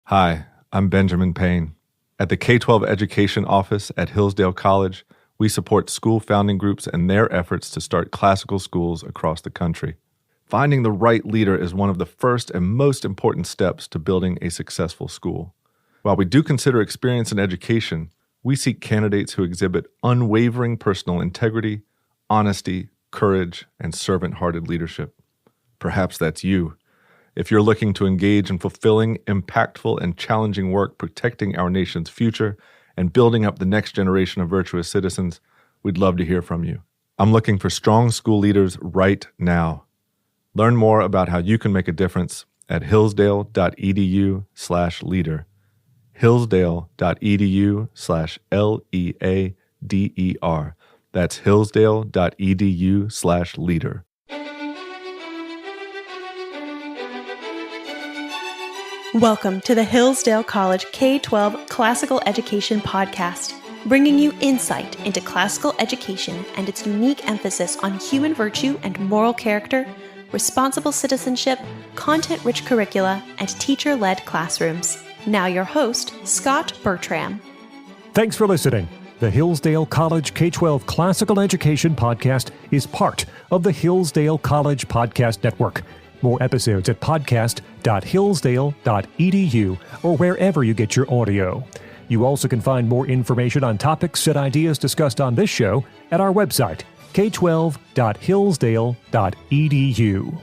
Hi, I'm Benjamin Payne. At the K-12 Education Office at Hillsdale College, we support school founding groups and their efforts to start classical schools across the country. Finding the right leader is one of the first and most important steps to building a successful school. While we do consider experience in education, we seek candidates who exhibit unwavering personal integrity, honesty, courage, and servant-hearted leadership. Perhaps that's you. If you're looking to engage in fulfilling, impactful, and challenging work protecting our nation's future and building up the next generation of virtuous citizens, we'd love to hear from you. I'm looking for strong school leaders right now. Learn more about how you can make a difference at hillsdale.edu/leader. hillsdale.edu/LEADER. That's hillsdale.edu/leader. Welcome to the Hillsdale College K-12 Classical Education Podcast, bringing you insight into classical education and its unique emphasis on human virtue and moral character, responsible citizenship, content-rich curricula, and teacher-led classrooms. Now your host, Scot Bertram. Thanks for listening. The Hillsdale College K-12 Classical Education Podcast is part of the Hillsdale College Podcast Network. More episodes at podcast.hillsdale.edu or wherever you get your audio. You also can find more information on topics and ideas discussed on this show at our website, k12.hillsdale.edu.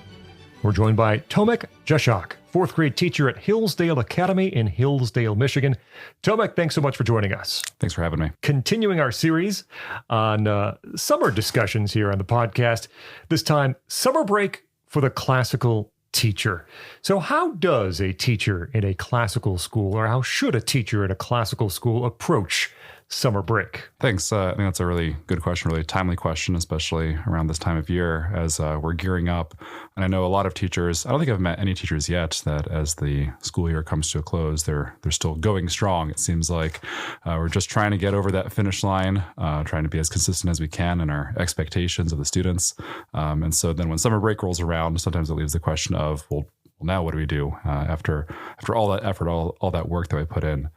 We're joined by Tomek Grzesiak, fourth grade teacher at Hillsdale Academy in Hillsdale, Michigan. Tomek, thanks so much for joining us. Thanks for having me. Continuing our series on summer discussions here on the podcast, this time summer break for the classical teacher. So how does a teacher in a classical school, or how should a teacher in a classical school approach summer break? Thanks. I think that's a really good question, really timely question, especially around this time of year as we're gearing up. And I know a lot of teachers, I don't think I've met any teachers yet that as the school year comes to a close, they're still going strong. It seems like we're just trying to get over that finish line, trying to be as consistent as we can in our expectations of the students. And so then when summer break rolls around, sometimes it leaves the question of, well, now what do we do after all that effort, all that work that I put in?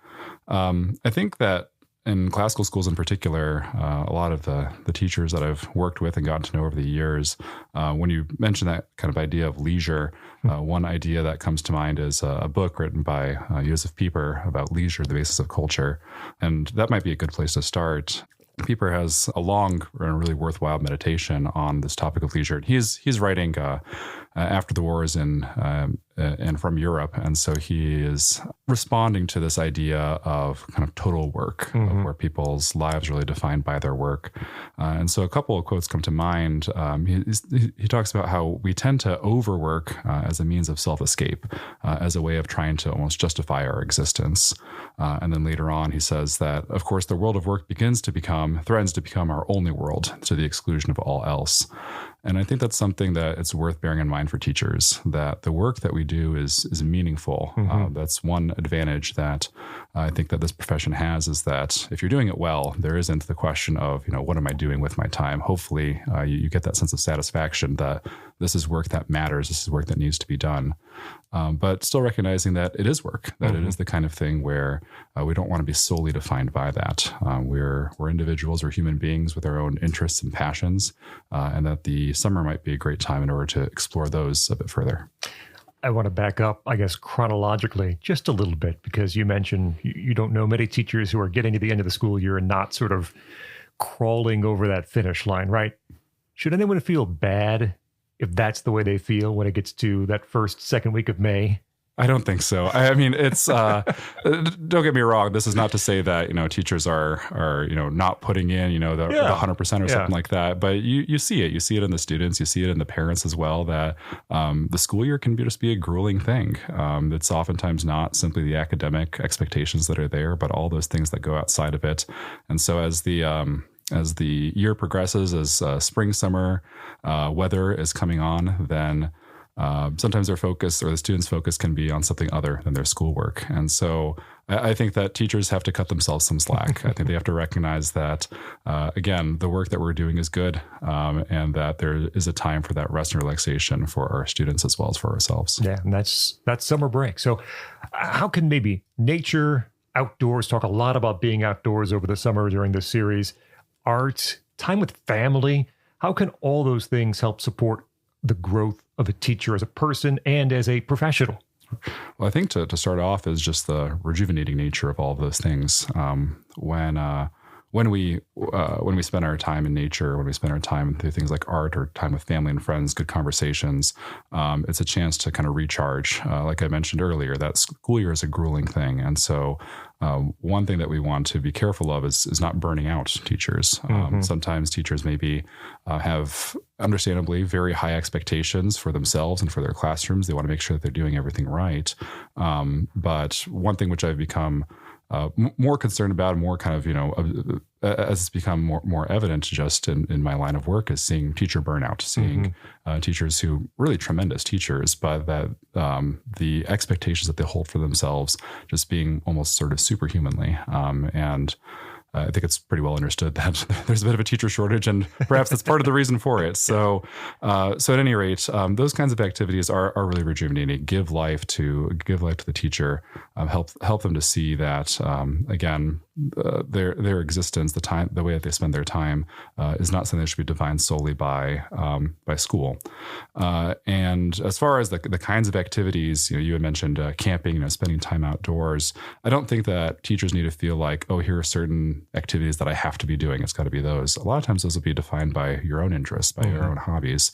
I think that in classical schools in particular, a lot of the teachers that I've worked with and gotten to know over the years, when you mention that kind of idea of leisure, one idea that comes to mind is a book written by Josef Pieper about leisure, the basis of culture. And that might be a good place to start. Pieper has a long and really worthwhile meditation on this topic of leisure. He's writing after the wars and from Europe, and so he is responding to this idea of kind of total work, of where people's lives are really defined by their work. And so a couple of quotes come to mind. He talks about how we tend to overwork as a means of self-escape, as a way of trying to almost justify our existence. And then later on, he says that, of course, the world of work threatens to become our only world to the exclusion of all else. And I think that's something that it's worth bearing in mind for teachers, that the work that we do is meaningful. That's one advantage that I think that this profession has, is that if you're doing it well, there isn't the question of, what am I doing with my time? Hopefully you get that sense of satisfaction that this is work that matters. This is work that needs to be done. But still recognizing that it is work, that it is the kind of thing where we don't want to be solely defined by that. We're individuals, we're human beings with our own interests and passions, and that the summer might be a great time in order to explore those a bit further. I want to back up, I guess, chronologically just a little bit, because you mentioned you don't know many teachers who are getting to the end of the school year and not sort of crawling over that finish line, right? Should anyone feel bad if that's the way they feel when it gets to that second week of May? I don't think so. I mean, it's don't get me wrong. This is not to say that teachers are not putting in the 100% or something like that. But you see it. You see it in the students. You see it in the parents as well. That the school year can just be a grueling thing. It's oftentimes not simply the academic expectations that are there, but all those things that go outside of it. And so as the year progresses, as spring, summer weather is coming on, then sometimes their focus or the students' focus can be on something other than their schoolwork. And so I think that teachers have to cut themselves some slack. I think they have to recognize that, again, the work that we're doing is good, and that there is a time for that rest and relaxation for our students as well as for ourselves. Yeah, and that's summer break. So how can maybe nature, outdoors, talk a lot about being outdoors over the summer during this series, art, time with family, how can all those things help support the growth of a teacher as a person and as a professional? Well, I think to start off is just the rejuvenating nature of all of those things. When we spend our time in nature, when we spend our time through things like art or time with family and friends, good conversations, it's a chance to kind of recharge. Like I mentioned earlier, that school year is a grueling thing. And so one thing that we want to be careful of is not burning out teachers. Sometimes teachers maybe have understandably very high expectations for themselves and for their classrooms. They want to make sure that they're doing everything right. But one thing which I've become more concerned about, and more kind of, as it's become more evident just in my line of work, is seeing teacher burnout, seeing teachers who really tremendous teachers, but that the expectations that they hold for themselves just being almost sort of superhumanly. And I think it's pretty well understood that there's a bit of a teacher shortage, and perhaps that's part of the reason for it. So at any rate, those kinds of activities are really rejuvenating. Give life to the teacher. Help them to see that again, their existence, the way that they spend their time, is not something that should be defined solely by school. And as far as the kinds of activities, you had mentioned camping, spending time outdoors. I don't think that teachers need to feel like, oh, here are certain activities that I have to be doing. It's got to be those. A lot of times those will be defined by your own interests, by your own hobbies.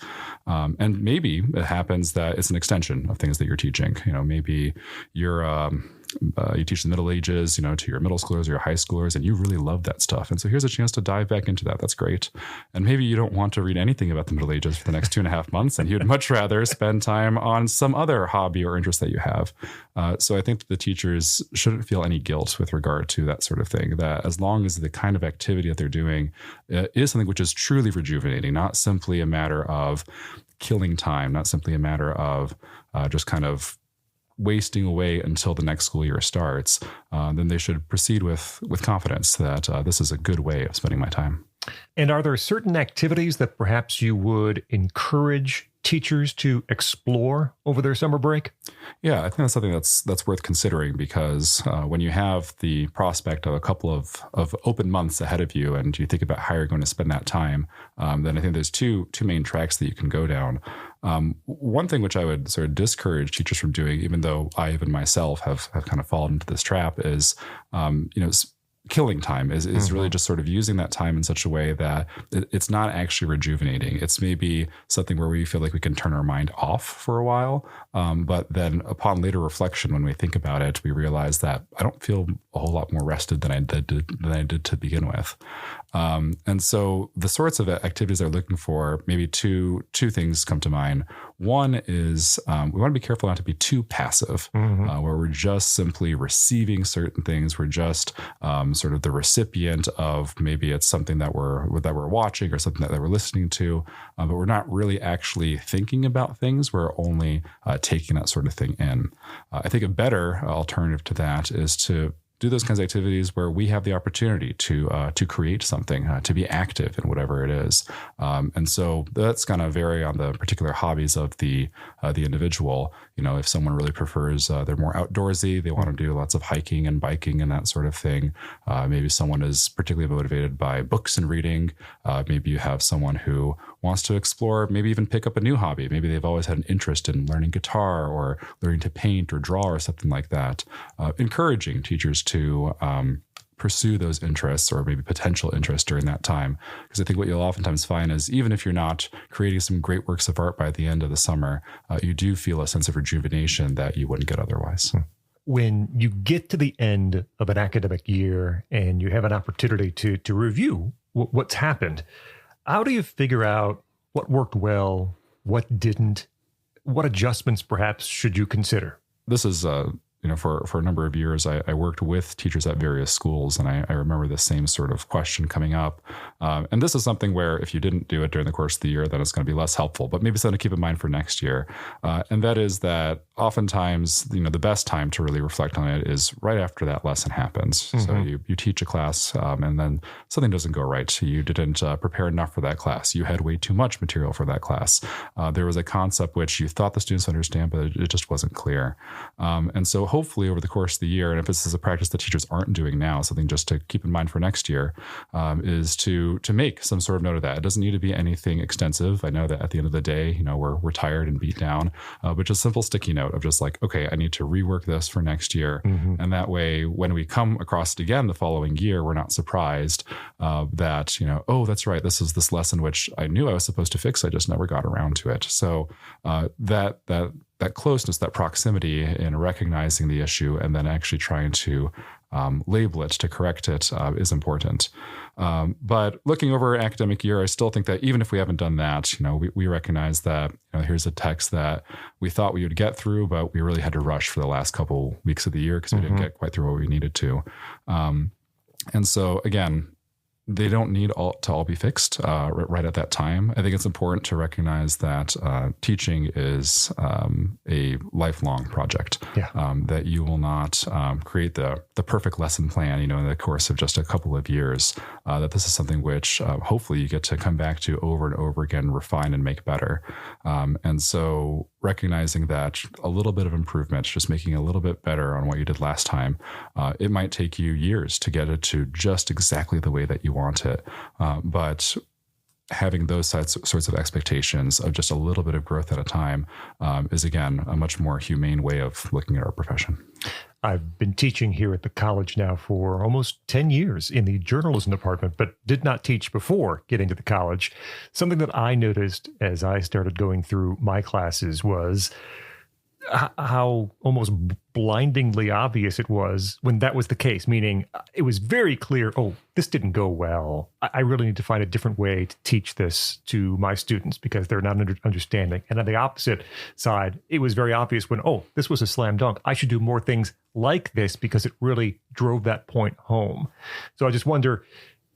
And maybe it happens that it's an extension of things that you're teaching. Maybe you teach the Middle Ages, to your middle schoolers or your high schoolers, and you really love that stuff. And so here's a chance to dive back into that. That's great. And maybe you don't want to read anything about the Middle Ages for the next 2.5 months, and you'd much rather spend time on some other hobby or interest that you have. So I think that the teachers shouldn't feel any guilt with regard to that sort of thing, that as long as the kind of activity that they're doing is something which is truly rejuvenating, not simply a matter of killing time, not simply a matter of just kind of wasting away until the next school year starts, then they should proceed with confidence that this is a good way of spending my time. And are there certain activities that perhaps you would encourage teachers to explore over their summer break? Yeah, I think that's something that's worth considering, because when you have the prospect of a couple of open months ahead of you, and you think about how you're going to spend that time, then I think there's two main tracks that you can go down. One thing which I would sort of discourage teachers from doing, even though I even myself have kind of fallen into this trap, is killing time is really just sort of using that time in such a way that it's not actually rejuvenating. It's maybe something where we feel like we can turn our mind off for a while. But then upon later reflection, when we think about it, we realize that I don't feel a whole lot more rested than I did to begin with. And so the sorts of activities they're looking for, maybe two things come to mind. One is we want to be careful not to be too passive, where we're just simply receiving certain things. We're just sort of the recipient of, maybe it's something that we're watching or something that we're listening to, but we're not really actually thinking about things. We're only taking that sort of thing in. I think a better alternative to that is to do those kinds of activities where we have the opportunity to create something, to be active in whatever it is. And so that's going to vary on the particular hobbies of the individual. If someone really prefers, they're more outdoorsy, they want to do lots of hiking and biking and that sort of thing. Maybe someone is particularly motivated by books and reading. Maybe you have someone who wants to explore, maybe even pick up a new hobby. Maybe they've always had an interest in learning guitar or learning to paint or draw or something like that. Encouraging teachers to pursue those interests or maybe potential interests during that time. Because I think what you'll oftentimes find is, even if you're not creating some great works of art by the end of the summer, you do feel a sense of rejuvenation that you wouldn't get otherwise. When you get to the end of an academic year and you have an opportunity to review what's happened, how do you figure out what worked well, what didn't, what adjustments perhaps should you consider? This is for a number of years, I worked with teachers at various schools, and I remember the same sort of question coming up. And this is something where if you didn't do it during the course of the year, then it's going to be less helpful, but maybe something to keep in mind for next year. And that is that oftentimes, the best time to really reflect on it is right after that lesson happens. Mm-hmm. So you teach a class and then something doesn't go right. You didn't prepare enough for that class. You had way too much material for that class. There was a concept which you thought the students understand, but it just wasn't clear. And so hopefully over the course of the year, and if this is a practice that teachers aren't doing now, something just to keep in mind for next year, is to make some sort of note of that. It doesn't need to be anything extensive. I know that at the end of the day, we're tired and beat down, but just a simple sticky note of just like, okay, I need to rework this for next year. Mm-hmm. And that way, when we come across it again the following year, we're not surprised that, oh, that's right, this is this lesson which I knew I was supposed to fix. I just never got around to it. So that closeness, that proximity in recognizing the issue and then actually trying to label it, to correct it, is important. But looking over an academic year, I still think that even if we haven't done that, we recognize that here's a text that we thought we would get through, but we really had to rush for the last couple weeks of the year because we didn't get quite through what we needed to. And so again, they don't need to all be fixed right at that time. I think it's important to recognize that teaching is a lifelong project. Yeah. That you will not create the perfect lesson plan, in the course of just a couple of years. That this is something which hopefully you get to come back to over and over again, refine and make better. And so recognizing that a little bit of improvement, just making a little bit better on what you did last time, it might take you years to get it to just exactly the way that you want it. But having those sorts of expectations of just a little bit of growth at a time is, again, a much more humane way of looking at our profession. I've been teaching here at the college now for almost 10 years in the journalism department, but did not teach before getting to the college. Something that I noticed as I started going through my classes was how almost blindingly obvious it was when that was the case, meaning it was very clear, oh, this didn't go well. I really need to find a different way to teach this to my students because they're not understanding. And on the opposite side, it was very obvious when, oh, this was a slam dunk. I should do more things like this because it really drove that point home. So I just wonder,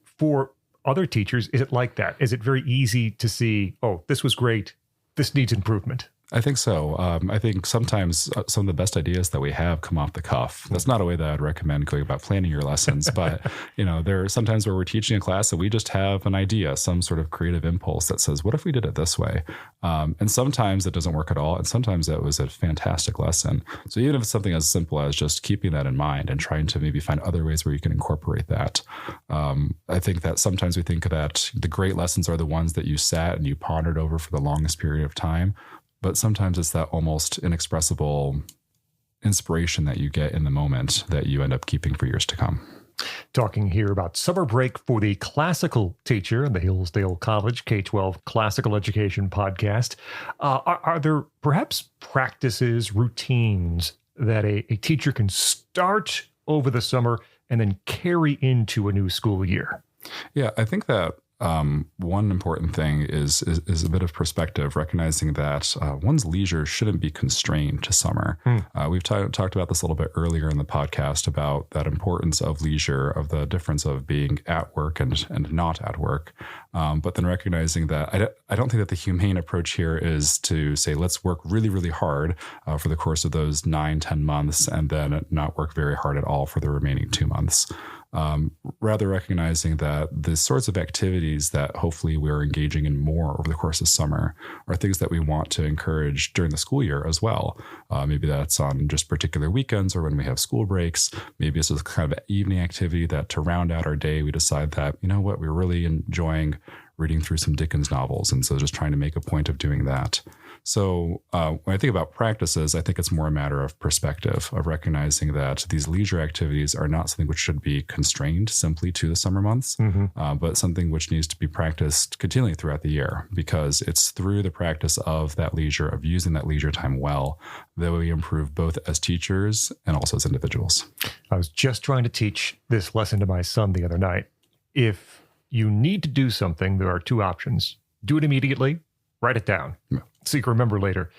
for other teachers, is it like that? Is it very easy to see, oh, this was great, this needs improvement? I think so. I think sometimes some of the best ideas that we have come off the cuff. That's not a way that I'd recommend going about planning your lessons, but there are sometimes where we're teaching a class that we just have an idea, some sort of creative impulse that says, what if we did it this way? And sometimes it doesn't work at all. And sometimes that was a fantastic lesson. So even if it's something as simple as just keeping that in mind and trying to maybe find other ways where you can incorporate that. I think that sometimes we think that the great lessons are the ones that you sat and you pondered over for the longest period of time. But sometimes it's that almost inexpressible inspiration that you get in the moment that you end up keeping for years to come. Talking here about summer break for the classical teacher in the Hillsdale College K-12 Classical Education Podcast. Are there perhaps practices, routines that a teacher can start over the summer and then carry into a new school year? Yeah, I think that one important thing is a bit of perspective, recognizing that one's leisure shouldn't be constrained to summer. We've talked about this a little bit earlier in the podcast about that importance of leisure, of the difference of being at work and not at work. But then recognizing that I don't think that the humane approach here is to say, let's work really, really hard for the course of those 9-10 months and then not work very hard at all for the remaining 2 months. Rather recognizing that the sorts of activities that hopefully we're engaging in more over the course of summer are things that we want to encourage during the school year as well. Maybe that's on just particular weekends or when we have school breaks. Maybe it's a kind of evening activity that to round out our day, we decide that, we're really enjoying reading through some Dickens novels. And so just trying to make a point of doing that. So when I think about practices, I think it's more a matter of perspective, of recognizing that these leisure activities are not something which should be constrained simply to the summer months, but something which needs to be practiced continually throughout the year, because it's through the practice of that leisure, of using that leisure time well, that we improve both as teachers and also as individuals. I was just trying to teach this lesson to my son the other night. If you need to do something, there are two options. Do it immediately, write it down, so you can remember later.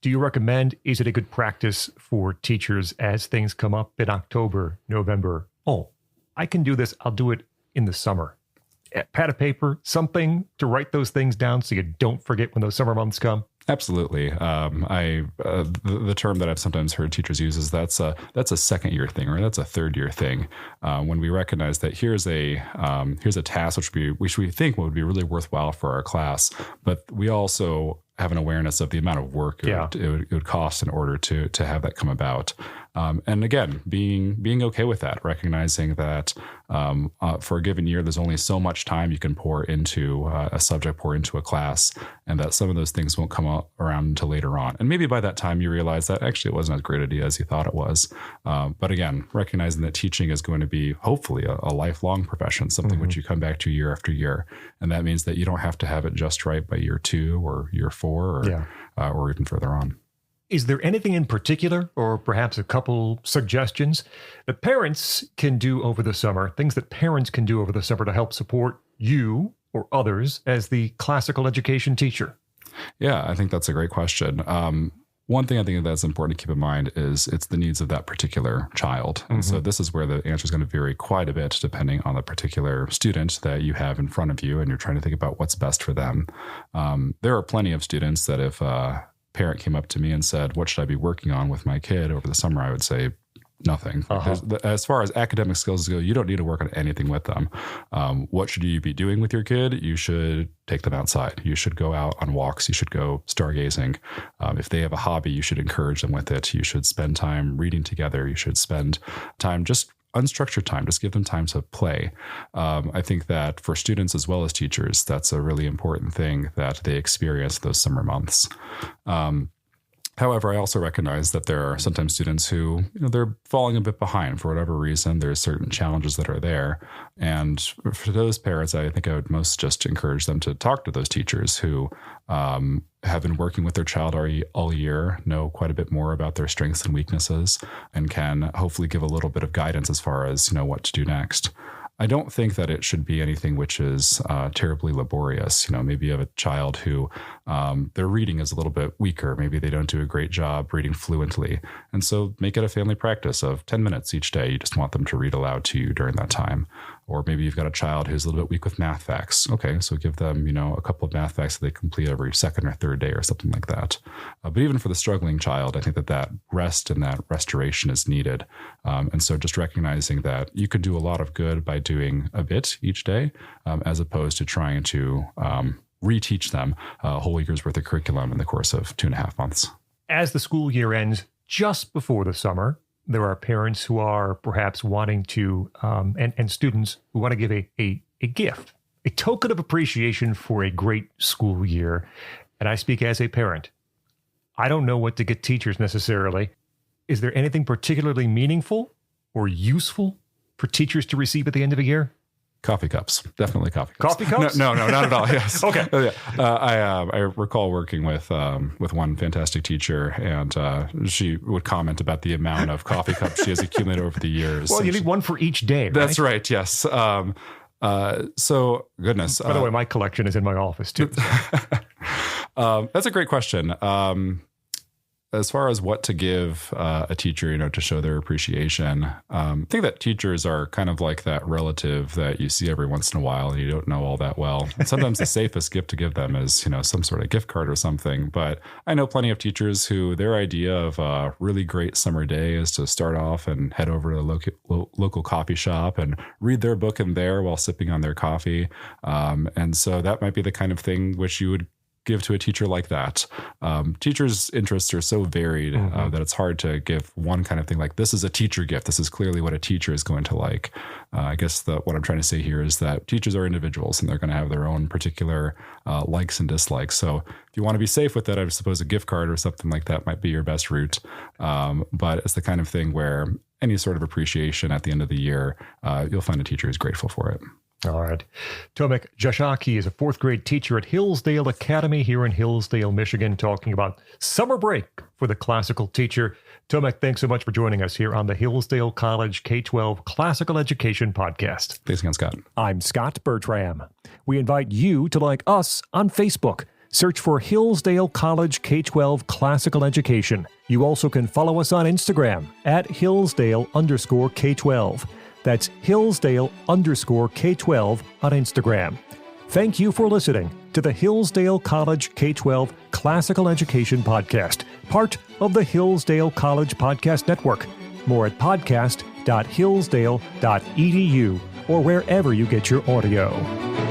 do you recommend, is it a good practice for teachers as things come up in October, November? Oh, I can do this. I'll do it in the summer. A pad of paper, something to write those things down so you don't forget when those summer months come. Absolutely. The term that I've sometimes heard teachers use is that's a second year thing, or that's a third year thing. When we recognize that here's a task which we think would be really worthwhile for our class, but we also have an awareness of the amount of work it would cost in order to have that come about. And again, being okay with that, recognizing that for a given year, there's only so much time you can pour into a subject, pour into a class, and that some of those things won't come around until later on. And maybe by that time you realize that actually it wasn't as great an idea as you thought it was. But again, recognizing that teaching is going to be hopefully a lifelong profession, something which you come back to year after year. And that means that you don't have to have it just right by year 2 or year 4 or even further on. Is there anything in particular, or perhaps a couple suggestions that parents can do over the summer, things that parents can do over the summer to help support you or others as the classical education teacher? Yeah, I think that's a great question. One thing I think that's important to keep in mind is it's the needs of that particular child. And so this is where the answer is going to vary quite a bit depending on the particular student that you have in front of you, and you're trying to think about what's best for them. There are plenty of students that if parent came up to me and said, what should I be working on with my kid over the summer? I would say nothing. As far as academic skills go, you don't need to work on anything with them. What should you be doing with your kid? You should take them outside. You should go out on walks. You should go stargazing. If they have a hobby, you should encourage them with it. You should spend time reading together. You should spend time just unstructured time, just give them time to play. I think that for students as well as teachers, that's a really important thing that they experience those summer months. However, I also recognize that there are sometimes students who, they're falling a bit behind for whatever reason. There's certain challenges that are there. And for those parents, I think I would most just encourage them to talk to those teachers who have been working with their child all year, know quite a bit more about their strengths and weaknesses, and can hopefully give a little bit of guidance as far as, what to do next. I don't think that it should be anything which is terribly laborious. Maybe you have a child who their reading is a little bit weaker. Maybe they don't do a great job reading fluently. And so make it a family practice of 10 minutes each day. You just want them to read aloud to you during that time. Or maybe you've got a child who's a little bit weak with math facts. Okay, so give them, a couple of math facts that they complete every second or third day or something like that. But even for the struggling child, I think that rest and that restoration is needed. And so just recognizing that you could do a lot of good by doing a bit each day, as opposed to trying to reteach them a whole year's worth of curriculum in the course of 2.5 months. As the school year ends just before the summer, there are parents who are perhaps wanting to, and students who want to give a gift, a token of appreciation for a great school year. And I speak as a parent. I don't know what to get teachers necessarily. Is there anything particularly meaningful or useful for teachers to receive at the end of a year? Coffee cups, definitely coffee cups. Coffee cups? No, not at all. Yes. Okay. I recall working with one fantastic teacher, and she would comment about the amount of coffee cups she has accumulated over the years. Well, you need one for each day, right? That's right. Yes. So goodness. By the way, my collection is in my office too. That's a great question. As far as what to give a teacher, to show their appreciation, I think that teachers are kind of like that relative that you see every once in a while and you don't know all that well. And sometimes the safest gift to give them is, some sort of gift card or something. But I know plenty of teachers who their idea of a really great summer day is to start off and head over to the local coffee shop and read their book in there while sipping on their coffee. And so that might be the kind of thing which you would give to a teacher like that. Teachers' interests are so varied that it's hard to give one kind of thing like this is a teacher gift. This is clearly what a teacher is going to like. I guess what I'm trying to say here is that teachers are individuals and they're going to have their own particular likes and dislikes. So if you want to be safe with that, I suppose a gift card or something like that might be your best route. But it's the kind of thing where any sort of appreciation at the end of the year, you'll find a teacher who's grateful for it. All right. Tomek Grzesiak, he is a 4th grade teacher at Hillsdale Academy here in Hillsdale, Michigan, talking about summer break for the classical teacher. Tomek, thanks so much for joining us here on the Hillsdale College K-12 Classical Education Podcast. Thanks again, Scott. I'm Scot Bertram. We invite you to like us on Facebook. Search for Hillsdale College K-12 Classical Education. You also can follow us on Instagram at Hillsdale_K12. That's Hillsdale_K12 on Instagram. Thank you for listening to the Hillsdale College K-12 Classical Education Podcast, part of the Hillsdale College Podcast Network. More at podcast.hillsdale.edu or wherever you get your audio.